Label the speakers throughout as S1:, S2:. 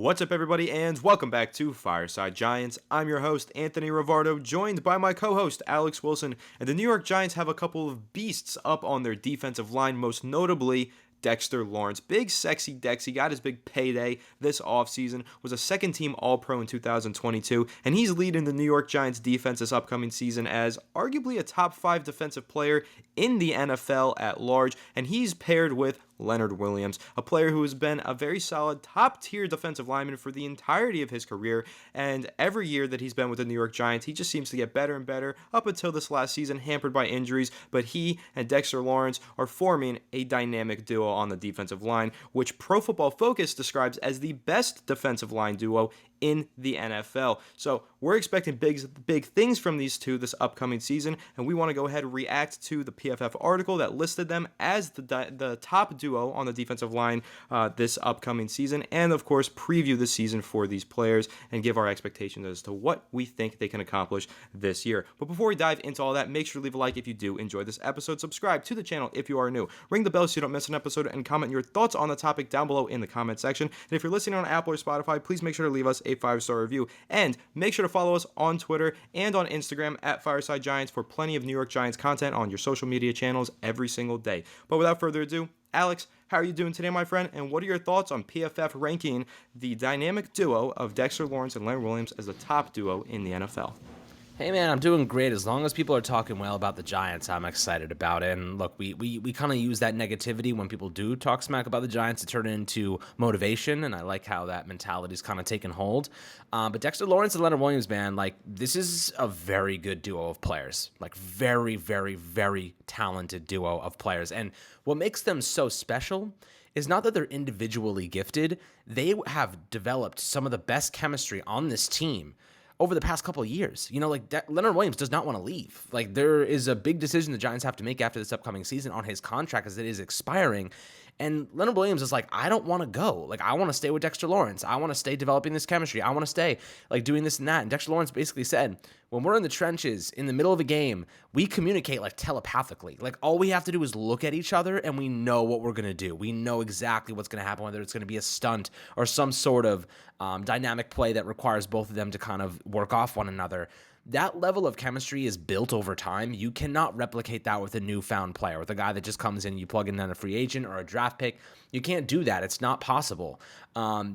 S1: What's up, everybody, and welcome back to Fireside Giants. I'm your host, Anthony Rivardo, joined by my co-host, Alex Wilson, and the New York Giants have a couple of beasts up on their defensive line, most notably Dexter Lawrence. Big, sexy Dex. He got his big payday this offseason, was a second-team All-Pro in 2022, and he's leading the New York Giants defense this upcoming season as arguably a top 5 defensive player in the NFL at large, and he's paired with Leonard Williams, a player who has been a very solid top-tier defensive lineman for the entirety of his career, and every year that he's been with the New York Giants, he just seems to get better and better up until this last season, hampered by injuries, but he and Dexter Lawrence are forming a dynamic duo on the defensive line, which Pro Football Focus describes as the best defensive line duo in the NFL. So we're expecting big things from these two this upcoming season, and we want to go ahead and react to the PFF article that listed them as the top duo on the defensive line this upcoming season, and of course preview the season for these players and give our expectations as to what we think they can accomplish this year. But before we dive into all that, make sure to leave a like if you do enjoy this episode, subscribe to the channel if you are new, ring the bell so you don't miss an episode, and comment your thoughts on the topic down below in the comment section. And if you're listening on Apple or Spotify, please make sure to leave us a 5-star review, and make sure to follow us on Twitter and on Instagram at Fireside Giants for plenty of New York Giants content on your social media channels every single day. But without further ado, Alex, how are you doing today, my friend? And what are your thoughts on PFF ranking the dynamic duo of Dexter Lawrence and Leonard Williams as the top duo in the NFL?
S2: Hey man, I'm doing great. As long as people are talking well about the Giants, I'm excited about it. And look, we kind of use that negativity when people do talk smack about the Giants to turn it into motivation, and I like how that mentality's kind of taken hold. But Dexter Lawrence and Leonard Williams, man, like, this is a very good duo of players. Like, very, very, very talented duo of players. And what makes them so special is not that they're individually gifted. They have developed some of the best chemistry on this team over the past couple of years. You know, like, Leonard Williams does not want to leave. Like, there is a big decision the Giants have to make after this upcoming season on his contract as it is expiring. And Leonard Williams is like, I don't want to go. Like, I want to stay with Dexter Lawrence. I want to stay developing this chemistry. I want to stay, like, doing this and that. And Dexter Lawrence basically said, when we're in the trenches, in the middle of a game, we communicate, like, telepathically. Like, all we have to do is look at each other, and we know what we're going to do. We know exactly what's going to happen, whether it's going to be a stunt or some sort of dynamic play that requires both of them to kind of work off one another. That level of chemistry is built over time. You cannot replicate that with a newfound player, with a guy that just comes in, you plug in on a free agent or a draft pick. You can't do that. It's not possible.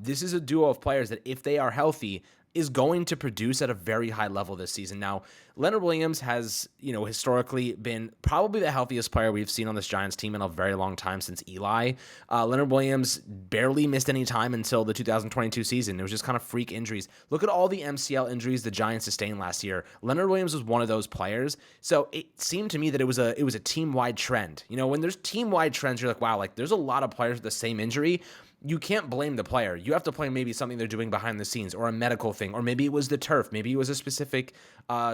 S2: This is a duo of players that, if they are healthy, is going to produce at a very high level this season. Now, Leonard Williams has, historically been probably the healthiest player we've seen on this Giants team in a very long time, since Eli. Leonard Williams barely missed any time until the 2022 season. It was just kind of freak injuries. Look at all the MCL injuries the Giants sustained last year. Leonard Williams was one of those players. So it seemed to me that it was a team-wide trend. When there's team-wide trends, you're like, wow, like, there's a lot of players with the same injury. You can't blame the player. You have to blame maybe something they're doing behind the scenes, or a medical thing, or maybe it was the turf. Maybe it was a specific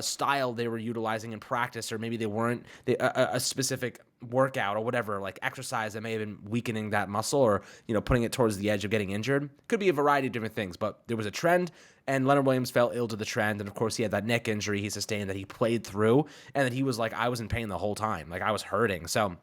S2: style they were utilizing in practice, or maybe they weren't a specific workout or whatever, like exercise that may have been weakening that muscle, or putting it towards the edge of getting injured. Could be a variety of different things, but there was a trend, and Leonard Williams fell ill to the trend. And of course, he had that neck injury he sustained that he played through, and that he was like, I was in pain the whole time, like I was hurting. So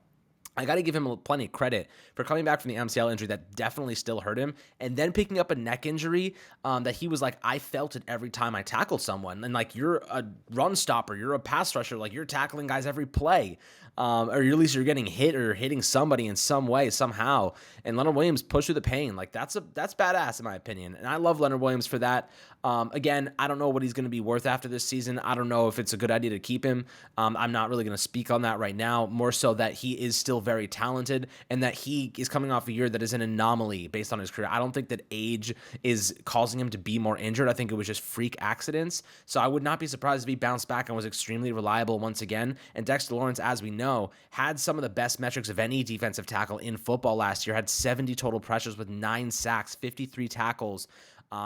S2: I got to give him plenty of credit for coming back from the MCL injury that definitely still hurt him, and then picking up a neck injury that he was like, I felt it every time I tackled someone. And like, you're a run stopper, you're a pass rusher, like, you're tackling guys every play, or at least you're getting hit or hitting somebody in some way, somehow. And Leonard Williams pushed through the pain. Like, that's badass in my opinion, and I love Leonard Williams for that. Again, I don't know what he's going to be worth after this season. I don't know if it's a good idea to keep him. I'm not really going to speak on that right now, more so that he is still very talented, and that he is coming off a year that is an anomaly based on his career. I don't think that age is causing him to be more injured. I think it was just freak accidents. So I would not be surprised if he bounced back and was extremely reliable once again. And Dexter Lawrence, as we know, had some of the best metrics of any defensive tackle in football last year. Had 70 total pressures with 9 sacks, 53 tackles.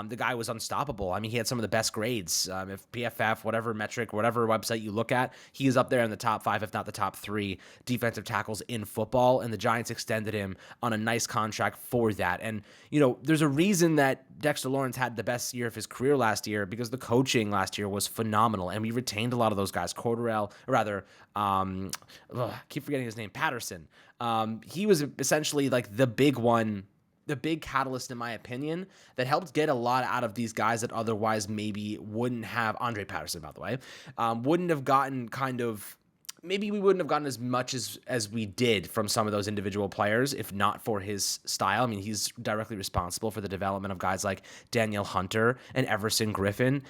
S2: The guy was unstoppable. I mean, he had some of the best grades. If PFF, whatever metric, whatever website you look at, he is up there in the top 5, if not the top 3 defensive tackles in football. And the Giants extended him on a nice contract for that. And, there's a reason that Dexter Lawrence had the best year of his career last year, because the coaching last year was phenomenal. And we retained a lot of those guys. Keep forgetting his name, Patterson. He was essentially like the big one the big catalyst, in my opinion, that helped get a lot out of these guys that otherwise maybe wouldn't have. Andre Patterson, by the way, wouldn't have gotten maybe we wouldn't have gotten as much as we did from some of those individual players if not for his style. I mean, he's directly responsible for the development of guys like Daniel Hunter and Everson Griffin.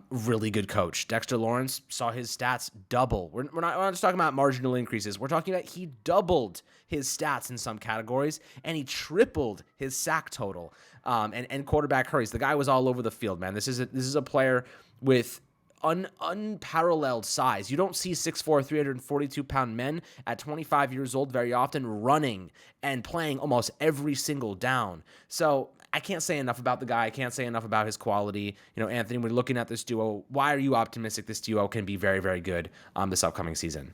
S2: Really good coach. Dexter Lawrence saw his stats double. We're not just talking about marginal increases. We're talking about he doubled his stats in some categories, and he tripled his sack total and quarterback hurries. The guy was all over the field, man. This is a player with unparalleled size. You don't see 6'4", 342-pound men at 25 years old very often running and playing almost every single down. So I can't say enough about the guy. I can't say enough about his quality. Anthony, we're looking at this duo. Why are you optimistic this duo can be very, very good this upcoming season?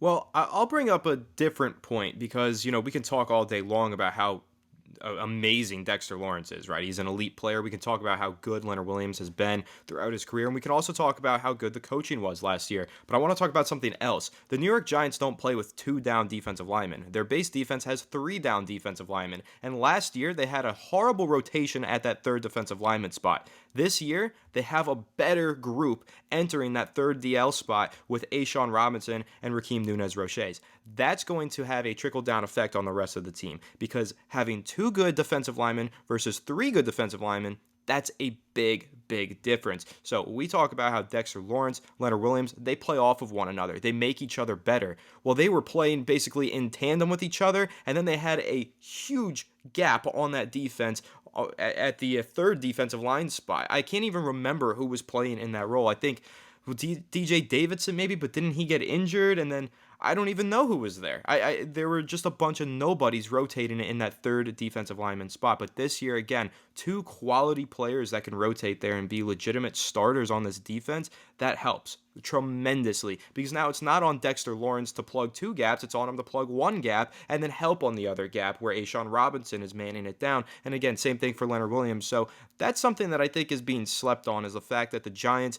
S1: Well, I'll bring up a different point because, we can talk all day long about how amazing Dexter Lawrence is, right? He's an elite player. We can talk about how good Leonard Williams has been throughout his career, and we can also talk about how good the coaching was last year. But I want to talk about something else. The New York Giants don't play with 2 down defensive linemen. Their base defense has 3 down defensive linemen, and last year they had a horrible rotation at that 3rd defensive lineman spot. This year, they have a better group entering that 3rd DL spot with A'Shawn Robinson and Rakeem Nunez-Roches. That's going to have a trickle-down effect on the rest of the team because having 2 good defensive linemen versus 3 good defensive linemen, that's a big, big difference. So we talk about how Dexter Lawrence, Leonard Williams, they play off of one another. They make each other better. Well, they were playing basically in tandem with each other, and then they had a huge gap on that defense at the 3rd defensive line spot. I can't even remember who was playing in that role. I think DJ Davidson maybe, but didn't he get injured? And then I don't even know who was there. There were just a bunch of nobodies rotating in that 3rd defensive lineman spot. But this year, again, 2 quality players that can rotate there and be legitimate starters on this defense, that helps tremendously because now it's not on Dexter Lawrence to plug 2 gaps, it's on him to plug 1 gap and then help on the other gap where A'Shawn Robinson is manning it down. And again, same thing for Leonard Williams. So that's something that I think is being slept on, is the fact that the Giants,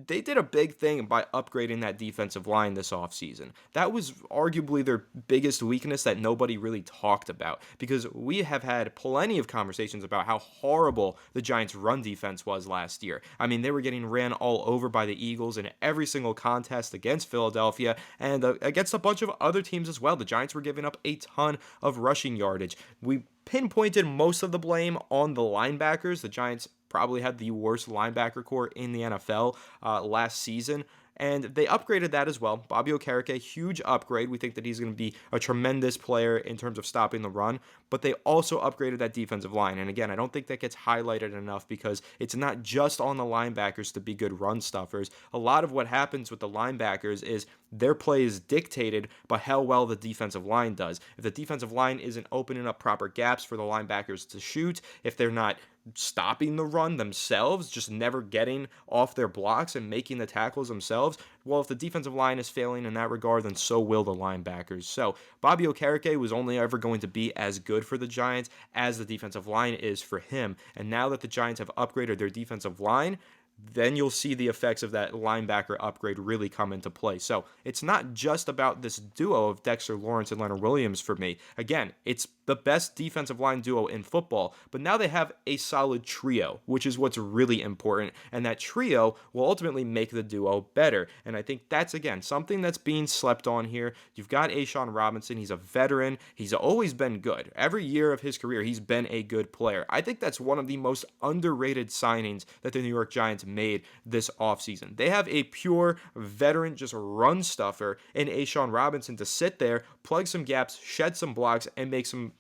S1: they did a big thing by upgrading that defensive line this offseason. That was arguably their biggest weakness that nobody really talked about because we have had plenty of conversations about how horrible the Giants' run defense was last year. I mean, they were getting ran all over by the Eagles in every single contest against Philadelphia and against a bunch of other teams as well. The Giants were giving up a ton of rushing yardage. We pinpointed most of the blame on the linebackers. The Giants probably had the worst linebacker core in the NFL last season. And they upgraded that as well. Bobby Okereke, huge upgrade. We think that he's going to be a tremendous player in terms of stopping the run. But they also upgraded that defensive line. And again, I don't think that gets highlighted enough because it's not just on the linebackers to be good run stuffers. A lot of what happens with the linebackers is their play is dictated by how well the defensive line does. If the defensive line isn't opening up proper gaps for the linebackers to shoot, if they're not stopping the run themselves, just never getting off their blocks and making the tackles themselves, well, if the defensive line is failing in that regard, then so will the linebackers. So Bobby Okereke was only ever going to be as good for the Giants as the defensive line is for him. And now that the Giants have upgraded their defensive line, then you'll see the effects of that linebacker upgrade really come into play. So it's not just about this duo of Dexter Lawrence and Leonard Williams for me. Again, it's the best defensive line duo in football, but now they have a solid trio, which is what's really important, and that trio will ultimately make the duo better. And I think that's, again, something that's being slept on here. You've got A'Shawn Robinson. He's a veteran. He's always been good. Every year of his career, he's been a good player. I think that's one of the most underrated signings that the New York Giants made this offseason. They have a pure veteran, just run stuffer in A'Shawn Robinson to sit there, plug some gaps, shed some blocks, and make some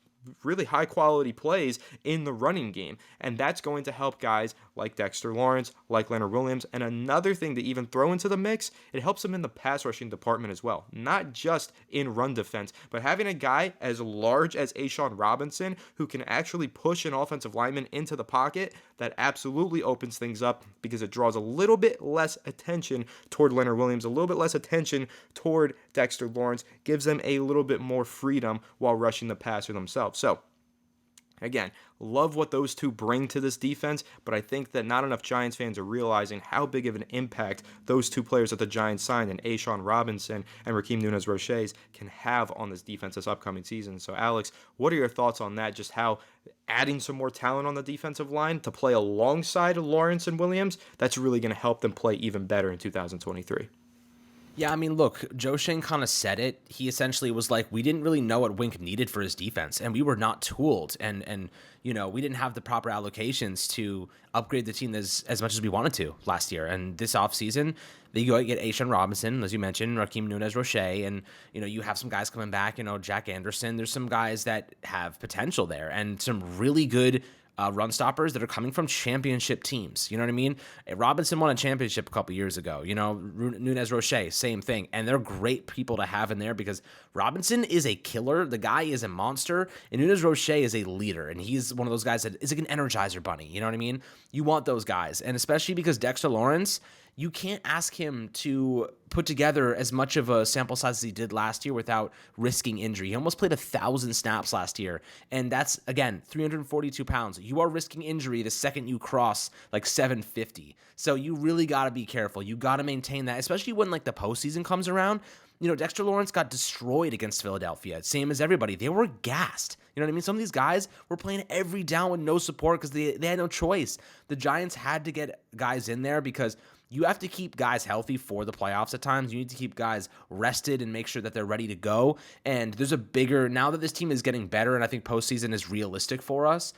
S1: really high quality plays in the running game. And that's going to help guys like Dexter Lawrence, like Leonard Williams. And another thing to even throw into the mix, it helps them in the pass rushing department as well. Not just in run defense, but having a guy as large as A'Shawn Robinson who can actually push an offensive lineman into the pocket, that absolutely opens things up because it draws a little bit less attention toward Leonard Williams, a little bit less attention toward Dexter Lawrence, gives them a little bit more freedom while rushing the passer themselves. So Again, love what those two bring to this defense, but I think that not enough Giants fans are realizing how big of an impact those two players that the Giants signed, and A'Shawn Robinson and Raheem Nunez-Roches, can have on this defense this upcoming season. So, Alex, what are your thoughts on that? Just how adding some more talent on the defensive line to play alongside Lawrence and Williams, that's really going to help them play even better in 2023.
S2: Yeah, I mean, look, Joe Shane kind of said it. He essentially was like, we didn't really know what Wink needed for his defense, and we were not tooled, and we didn't have the proper allocations to upgrade the team as much as we wanted to last year. And this offseason, they go get A'Shawn Robinson, as you mentioned, Raheem Nunez-Roches, and you have some guys coming back. Jack Anderson. There's some guys that have potential there, and some really good run stoppers that are coming from championship teams. You know what I mean? Robinson won a championship a couple years ago. Nunez-Roches, same thing. And they're great people to have in there because Robinson is a killer. The guy is a monster. And Nunez-Roches is a leader. And he's one of those guys that is like an energizer bunny. You know what I mean? You want those guys. And especially because Dexter Lawrence, you can't ask him to put together as much of a sample size as he did last year without risking injury. He almost played 1,000 snaps last year, and that's, again, 342 pounds. You are risking injury the second you cross like 750. So you really got to be careful. You got to maintain that, especially when like the postseason comes around. Dexter Lawrence got destroyed against Philadelphia, same as everybody. They were gassed. You know what I mean? Some of these guys were playing every down with no support because they had no choice. The Giants had to get guys in there because you have to keep guys healthy for the playoffs at times. You need to keep guys rested and make sure that they're ready to go. And there's now that this team is getting better, and I think postseason is realistic for us,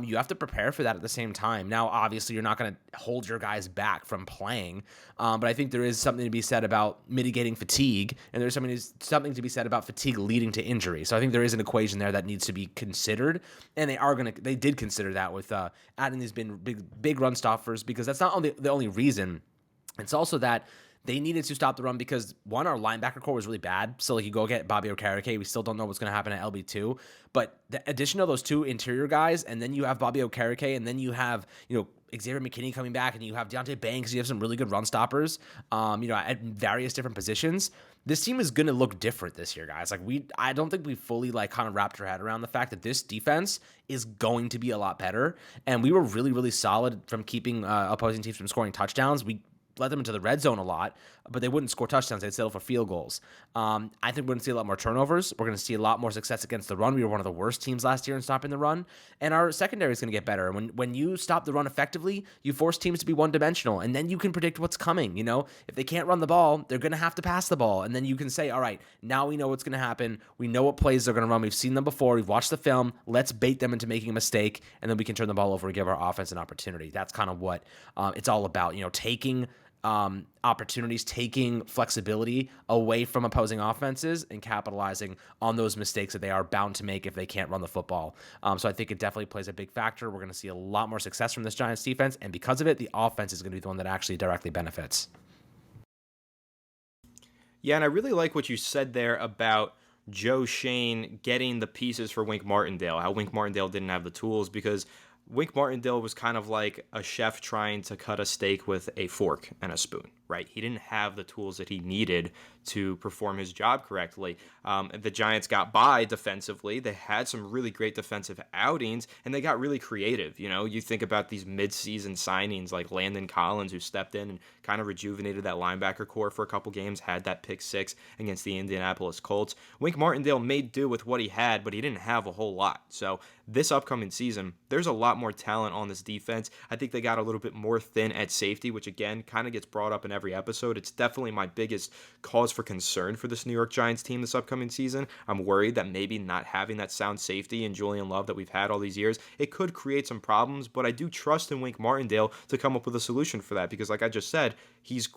S2: you have to prepare for that at the same time. Now, obviously, you're not going to hold your guys back from playing, but I think there is something to be said about mitigating fatigue, and there's something to be said about fatigue leading to injury. So I think there is an equation there that needs to be considered, and they did consider that with adding these big run stoppers, because that's not only the only reason. It's also that they needed to stop the run because, one, our linebacker core was really bad. So, like, you go get Bobby Okereke. We still don't know what's going to happen at LB2. But the addition of those two interior guys, and then you have Bobby Okereke, and then you have, Xavier McKinney coming back, and you have Deontay Banks. You have some really good run stoppers, at various different positions. This team is going to look different this year, guys. I don't think we fully kind of wrapped our head around the fact that this defense is going to be a lot better. And we were really, really solid from keeping opposing teams from scoring touchdowns. We led them into the red zone a lot, but they wouldn't score touchdowns. They'd settle for field goals. I think we're going to see a lot more turnovers. We're going to see a lot more success against the run. We were one of the worst teams last year in stopping the run, and our secondary is going to get better. When you stop the run effectively, you force teams to be one-dimensional, and then you can predict what's coming. If they can't run the ball, they're going to have to pass the ball, and then you can say, all right, now we know what's going to happen. We know what plays they're going to run. We've seen them before. We've watched the film. Let's bait them into making a mistake, and then we can turn the ball over and give our offense an opportunity. That's kind of what it's all about, taking opportunities, taking flexibility away from opposing offenses and capitalizing on those mistakes that they are bound to make if they can't run the football. So I think it definitely plays a big factor. We're going to see a lot more success from this Giants defense, and because of it, the offense is going to be the one that actually directly benefits.
S1: Yeah, and I really like what you said there about Joe Shane getting the pieces for Wink Martindale, how Wink Martindale didn't have the tools, because Wink Martindale was kind of like a chef trying to cut a steak with a fork and a spoon, right? He didn't have the tools that he needed to perform his job correctly. The Giants got by defensively. They had some really great defensive outings, and they got really creative. You think about these mid-season signings like Landon Collins, who stepped in and kind of rejuvenated that linebacker core for a couple games, had that pick six against the Indianapolis Colts. Wink Martindale made do with what he had, but he didn't have a whole lot. So this upcoming season, there's a lot more talent on this defense. I think they got a little bit more thin at safety, which again kind of gets brought up in every episode. It's definitely my biggest cause for concern for this New York Giants team this upcoming season. I'm worried that maybe not having that sound safety in Julian Love that we've had all these years, it could create some problems, but I do trust in Wink Martindale to come up with a solution for that, because like I just said, he's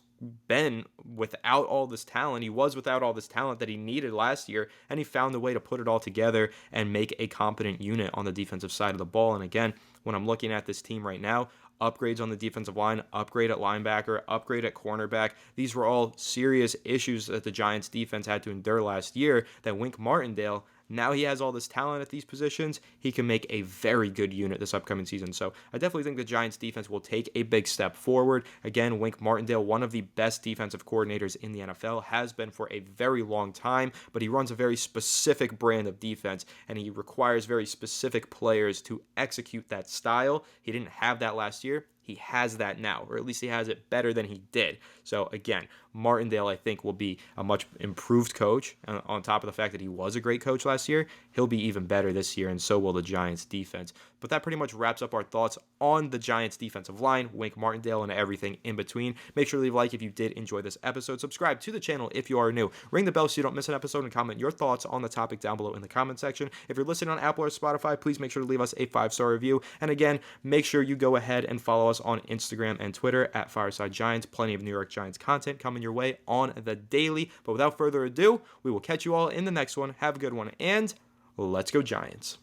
S1: been without all this talent. He was without all this talent that he needed last year, and he found a way to put it all together and make a competent unit on the defensive side of the ball. And again, when I'm looking at this team right now, upgrades on the defensive line, upgrade at linebacker, upgrade at cornerback. These were all serious issues that the Giants defense had to endure last year that Wink Martindale Now he has all this talent at these positions. He can make a very good unit this upcoming season. So I definitely think the Giants defense will take a big step forward. Again, Wink Martindale, one of the best defensive coordinators in the NFL, has been for a very long time, but he runs a very specific brand of defense, and he requires very specific players to execute that style. He didn't have that last year. He has that now, or at least he has it better than he did. So again, Martindale, I think, will be a much improved coach. On top of the fact that he was a great coach last year, he'll be even better this year, and so will the Giants defense. But that pretty much wraps up our thoughts on the Giants defensive line, Wink Martindale, and everything in between. Make sure to leave a like if you did enjoy this episode. Subscribe to the channel if you are new. Ring the bell so you don't miss an episode, and comment your thoughts on the topic down below in the comment section. If you're listening on Apple or Spotify, please make sure to leave us a 5-star review. And again, make sure you go ahead and follow us on Instagram and Twitter at Fireside Giants. Plenty of New York Giants content coming your way on the daily. But without further ado, we will catch you all in the next one. Have a good one, and let's go Giants.